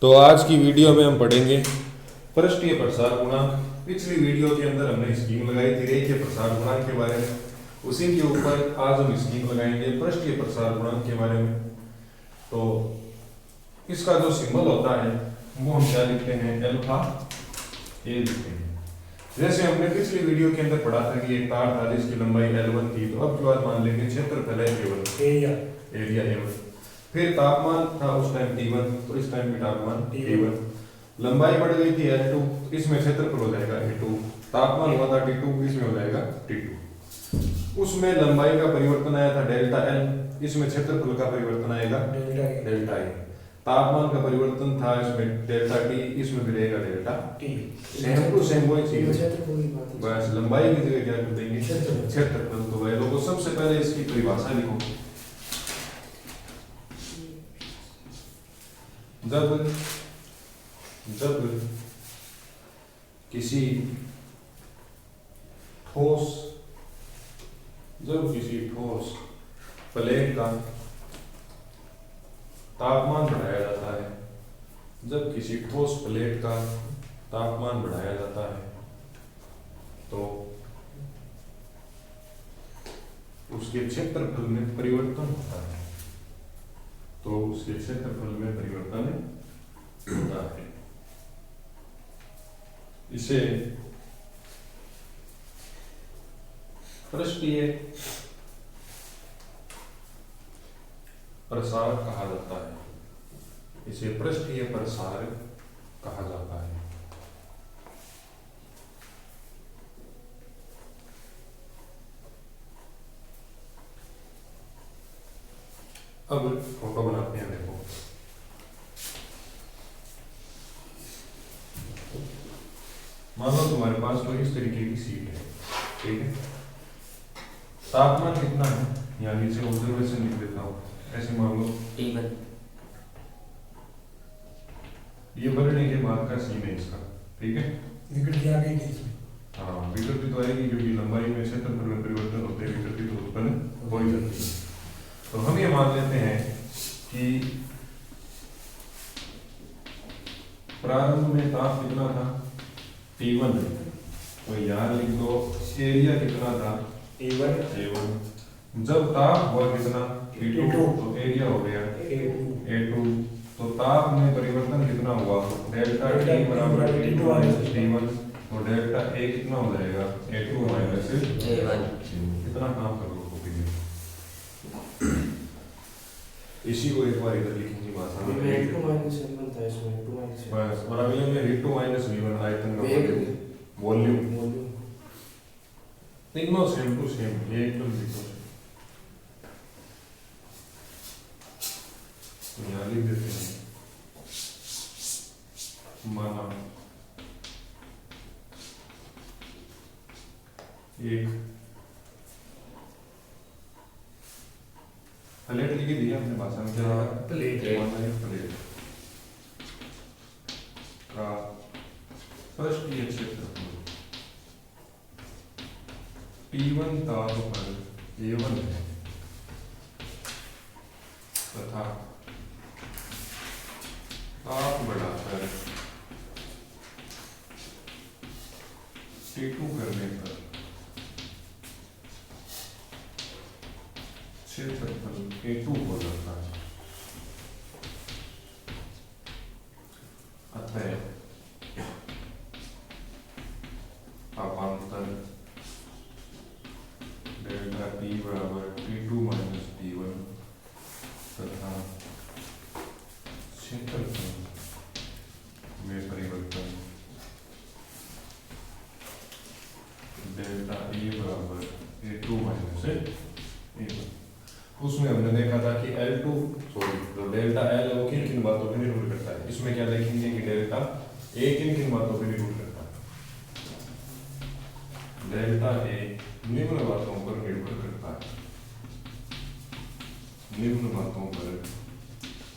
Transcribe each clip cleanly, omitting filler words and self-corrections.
तो आज की वीडियो में हम पढ़ेंगे पृष्ठीय प्रसार गुणांक। पिछली वीडियो के अंदर हमने स्कीम लगाई थी रेखीय प्रसार गुणांक के बारे में, उसी के ऊपर आज हम स्कीम लगाएंगे पृष्ठीय प्रसार गुणांक के बारे में। तो इसका जो सिंबल होता है वो हम क्या लिखते हैं, अल्फा ए लिखते हैं। जैसे हमने पिछली वीडियो के अंदर पढ़ा था कि एक तार था जिसकी लंबाई L1 थी, तो अब की बात मान लेंगे क्षेत्रफल है केवल एरिया A1। फिर तापमान था उस टाइम T1, तो इस टाइम भी तापमान T1। लंबाई बढ़ गई थी L2, इसमें क्षेत्रफल हो जाएगा A2। तापमान हुआ था T2, इसमें हो जाएगा T2। उसमें लंबाई का परिवर्तन आया था डेल्टा L, इसमें क्षेत्रफल का परिवर्तन आएगा डेल्टा A। तापमान का परिवर्तन था इसमें डेल्टा T, इसमें भी रहेगा delta T। Same to same वही चीज है, बस लंबाई की जगह क्या कर देंगे क्षेत्रफल। तो भाई लोगों सबसे पहले इसकी परिभाषा लिखो। जब किसी ठोस प्लेट का तापमान बढ़ाया जाता है, जब किसी ठोस प्लेट का तापमान बढ़ाया जाता है तो उसके क्षेत्रफल में परिवर्तन होता है, इसे पृष्ठीय प्रसार कहा जाता है। इसे पृष्ठीय प्रसार कहा जाता है। अब फोटो बनाते हैं। देखो मान लो तुम्हारे पास कोई इस तरीके की सीट है, ठीक है। तापमान कितना है, यहाँ नीचे ऑब्जर्वेशन लिख देता हूँ। ऐसे मान लो T1, ये बढ़ने के बाद का सीन है इसका, ठीक है। विकृति आ गई थी। हाँ, विकृति तो आएगी क्योंकि लंबाई में क्षेत्रफल में परिवर्तन होते हैं, विकृति तो उत्पन्न हो ही जाती है। तो हम ये मान लेते हैं कि प्रारंभ में ताप कितना था, T1। तो यहाँ लिख दो एरिया कितना था, A1। जब ताप हुआ कितना, T2, तो एरिया हो गया A2। तो ताप में परिवर्तन कितना हुआ, डेल्टा T बराबर T2 माइनस T1। तो डेल्टा A कितना हो जाएगा, A2 माइनस A1। कितना काम करोगे कॉपी में। इसी को एक बार इधर लिखेंगे भाषा में, बस। और अगले में V2 माइनस V1 आयतन का वॉल्यूम, तीनों सेम टू सेम, ये एकदम लिखो। यहाँ लिख देते हैं, माना एक प्लेट लिख दिया हमने भाषा में, क्या प्लेट का पृष्ठीय क्षेत्रफल T1 ताप पर A1 है तथा ताप बढ़ाकर T2 करने पर क्षेत्रफल A2 हो जाता है। अतः तापांतर डेल्टा T बराबर T2 माइनस T1 तथा क्षेत्रफल में परिवर्तन डेल्टा E बराबर A2 माइनस A1। उसमें हमने देखा था कि जो डेल्टा L है वो किन किन बातों पर निर्भर करता है। इसमें क्या देखेंगे कि डेल्टा A किन किन बातों पर निर्भर करता है। डेल्टा A निम्न बातों पर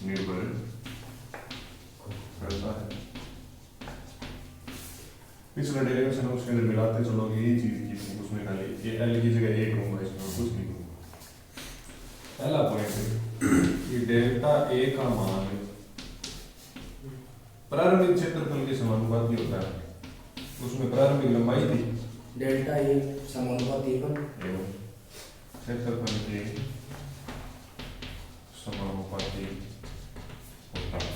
निर्भर करता है, पिछला डेरिवेशन उसके अंदर मिलाते चलोगे ये चीज की, उसमें खाली ये L की जगह 1 लूंगा, इसमें कुछ नहीं लूंगा। पहला पॉइंट है कि डेल्टा ए का मान प्रारंभिक क्षेत्रफल के समानुपाती होता है। उसमें प्रारंभिक लंबाई थी डेल्टा ए समानुपाती एवं क्षेत्रफल के समानुपाती होता है,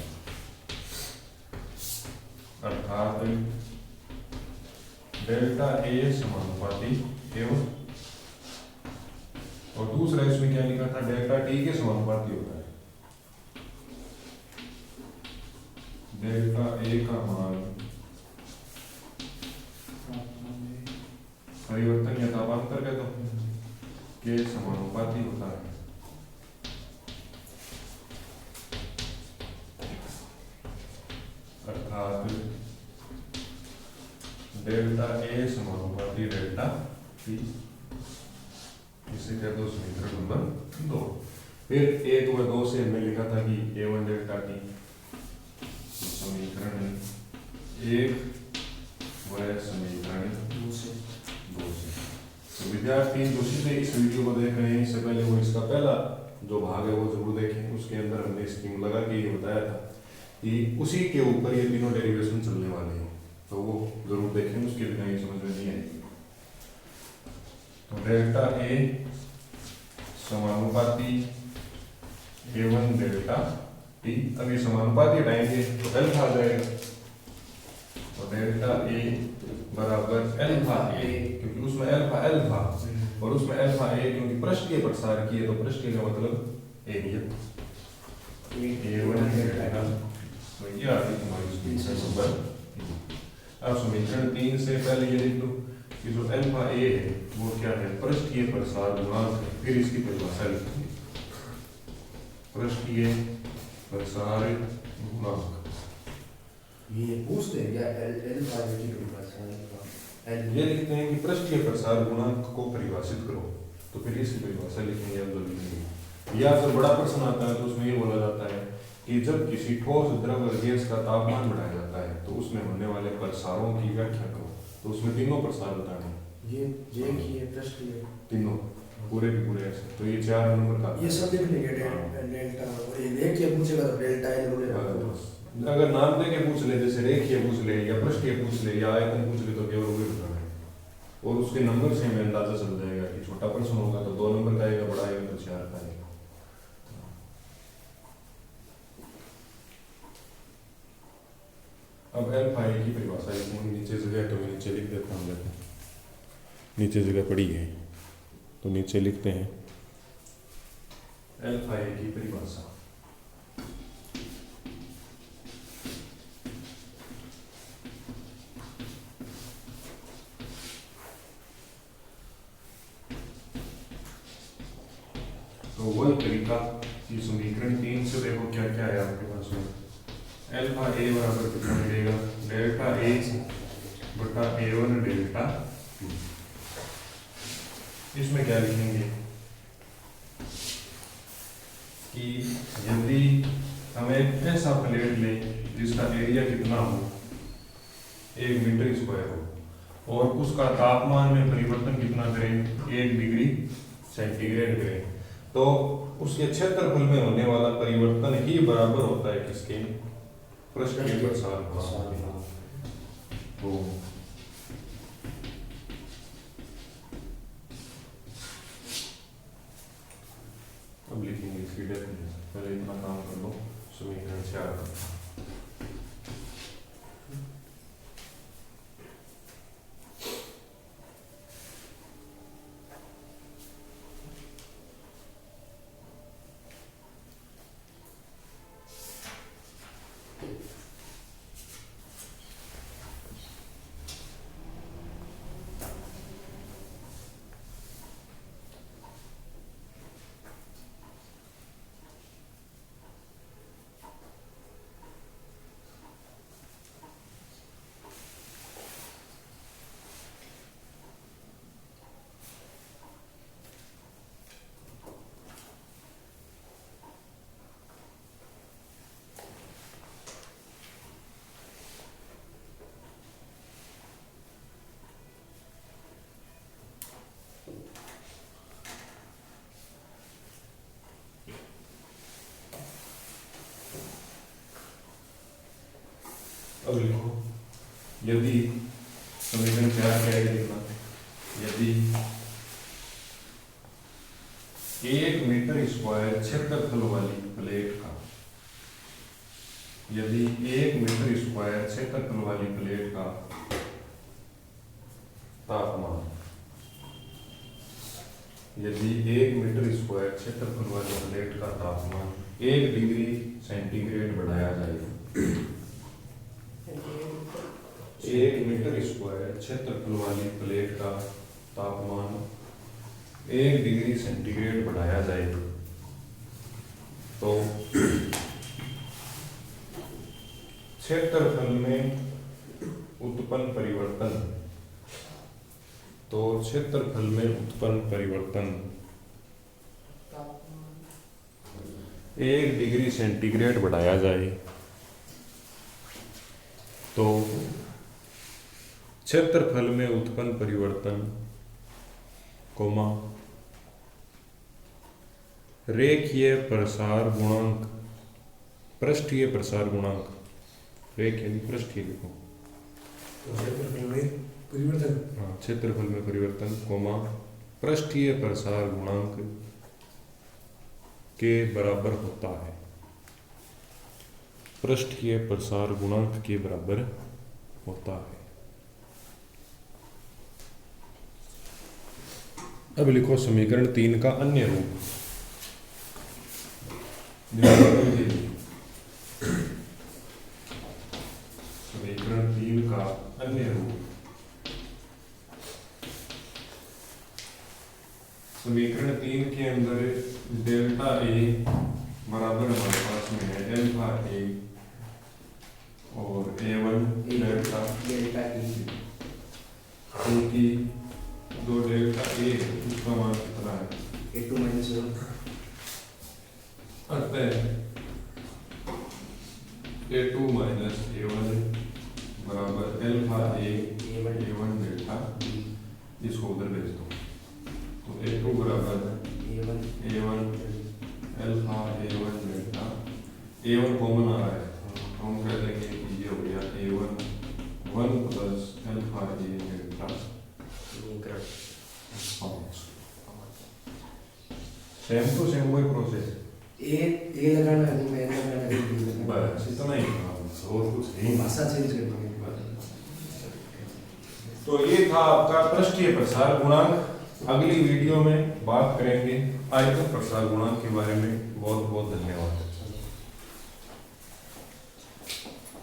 अर्थात डेल्टा ए समानुपाती एवं, और दूसरा इसमें क्या लिखा था, डेल्टा टी के समानुपाती होता है। डेल्टा ए का मान परिवर्तन या तापांतर कहते हैं के समानुपाती होता है। अर्थात डेल्टा ए समानुपाती डेल्टा टी, इसे कहते हैं समीकरण नंबर 2। फिर एक व 2 से हमने लिखा था कि A1 डेल्टा टी, समीकरण 1 व समीकरण 2 से। तो विद्यार्थी जो सीधे इस वीडियो को देख रहे हैं, इससे पहले वो इसका पहला जो भाग है वो जरूर देखें। उसके अंदर हमने स्कीम लगा के ये बताया था कि उसी के ऊपर ये तीनों डेरिवेशन चलने वाले हैं, तो वो जरूर देखें, उसके बिना ये समझ में नहीं आएगी। तो डेल्टा ए समानुपाती A1 डेल्टा टी, अब ये समानुपाती हटाएंगे तो अल्फा आ जाएगा, और डेल्टा ए बराबर अल्फा ए, क्योंकि उसमें अल्फा और उसमें अल्फा ए, क्योंकि पृष्ठीय प्रसार की है तो पृष्ठीय का मतलब एरिया A1 डेल्टा, तो ये आ गई तुम्हारी समीकरण नंबर। अब समीकरण 3 से पहले ये लिख दो कि जो अल्फा ए है वो क्या है, पृष्ठीय प्रसार गुणांक है। फिर इसकी परिभाषा लिखेंगे, पृष्ठीय प्रसार गुणांक। ये पूछते हैं क्या अल्फा की परिभाषा है? ये लिखते हैं कि पृष्ठीय प्रसार गुणांक को परिभाषित करो, तो फिर इसकी परिभाषा लिखेंगे अब जो लिखेंगे। या जब बड़ा प्रश्न आता है तो उसमें ये बोला जाता है कि जब किसी ठोस द्रव गैस का तापमान बढ़ाया जाता है तो उसमें होने वाले प्रसारों की व्याख्या करो, तो उसमें तीनों प्रसार बताने, ये पृष्ठीय तीनों पूरे के पूरे ऐसे। तो ये 4 नंबर का ये सब लिख लेंगे, डेल्टा, और ये रेखीय पूछेगा तो डेल्टा ए बोलेगा। अगर नाम दे के पूछ ले, जैसे रेखीय पूछ ले या पृष्ठीय पूछ ले या आयतन पूछ ले, तो केवल वही बताना है, और उसके नंबर से हमें अंदाजा चल जाएगा कि छोटा प्रश्न होगा तो 2 नंबर का आएगा, बड़ा आएगा तो 4 का आएगा। अब अल्फा ए की परिभाषा लिखेंगे, नीचे जगह तो मैं नीचे लिख देता हूँ, नीचे जगह पड़ी है तो नीचे लिखते हैं अल्फा ए की परिभाषा। तो वही तरीका कि समीकरण 3 से देखो क्या क्या है आपके पास में। अल्फा ए बराबर कितना मिलेगा, डेल्टा ए बटा A1 डेल्टा। इसमें क्या लिखेंगे कि यदि हम एक ऐसा प्लेट लें जिसका एरिया कितना हो, 1 मीटर स्क्वायर हो, और उसका तापमान में परिवर्तन कितना करें, 1 डिग्री सेंटीग्रेड करें, तो उसके क्षेत्रफल में होने वाला परिवर्तन ही बराबर होता है किसके, पृष्ठीय प्रसार गुणांक। तो अब लिखेंगे इसकी डेफिनेशन, पहले इतना काम कर लो, समीकरण 4। अब लिखो, यदि समीकरण 4 क्या है लिखना, यदि 1 मीटर स्क्वायर क्षेत्रफल वाली प्लेट का, यदि 1 मीटर स्क्वायर क्षेत्रफल वाली प्लेट का तापमान, यदि 1 मीटर स्क्वायर क्षेत्रफल वाली प्लेट का तापमान 1 डिग्री सेंटीग्रेड बढ़ाया जाए, 1 मीटर स्क्वायर क्षेत्रफल वाली प्लेट का तापमान 1 डिग्री सेंटीग्रेड बढ़ाया जाए तो क्षेत्रफल में उत्पन्न परिवर्तन, तो क्षेत्रफल में उत्पन्न परिवर्तन 1 डिग्री सेंटीग्रेड बढ़ाया जाए तो क्षेत्रफल में उत्पन्न परिवर्तन कोमा रेखीय प्रसार गुणांक, पृष्ठीय प्रसार गुणांक, रेखीय यानी पृष्ठीय लिखो, क्षेत्रफल में परिवर्तन, हाँ क्षेत्रफल में परिवर्तन कोमा पृष्ठीय प्रसार गुणांक के बराबर होता है, पृष्ठीय प्रसार गुणांक के बराबर होता है। अब लिखो समीकरण 3 का अन्य रूप, समीकरण 3 का अन्य रूप, समीकरण 3 के अंदर डेल्टा ए बराबर हमारे पास में है अल्फा ए और A1 डेल्टा डेल्टा ई, क्योंकि दो डेल्टा ए उसका मान कितना है, A2 माइनस 1, अतः A2 माइनस A1 बराबर अल्फा ए A1 डेल्टा, इसको उधर भेज दो, तो A2 बराबर A1 alpha A1 delta, A1 common आ रहा है तो हम कह देंगे कि ये हो गया A1 1 plus alpha A delta 5। Same to same वही प्रोसेस, ए लगाना है तो मैं लगाना है, बस इतना ही काम, और कुछ नहीं। भाषा चेंज कर देंगे। तो ये था आपका पृष्ठीय प्रसार गुणांक। अगली वीडियो में बात करेंगे आयतन प्रसार गुणांक के बारे में। बहुत बहुत धन्यवाद।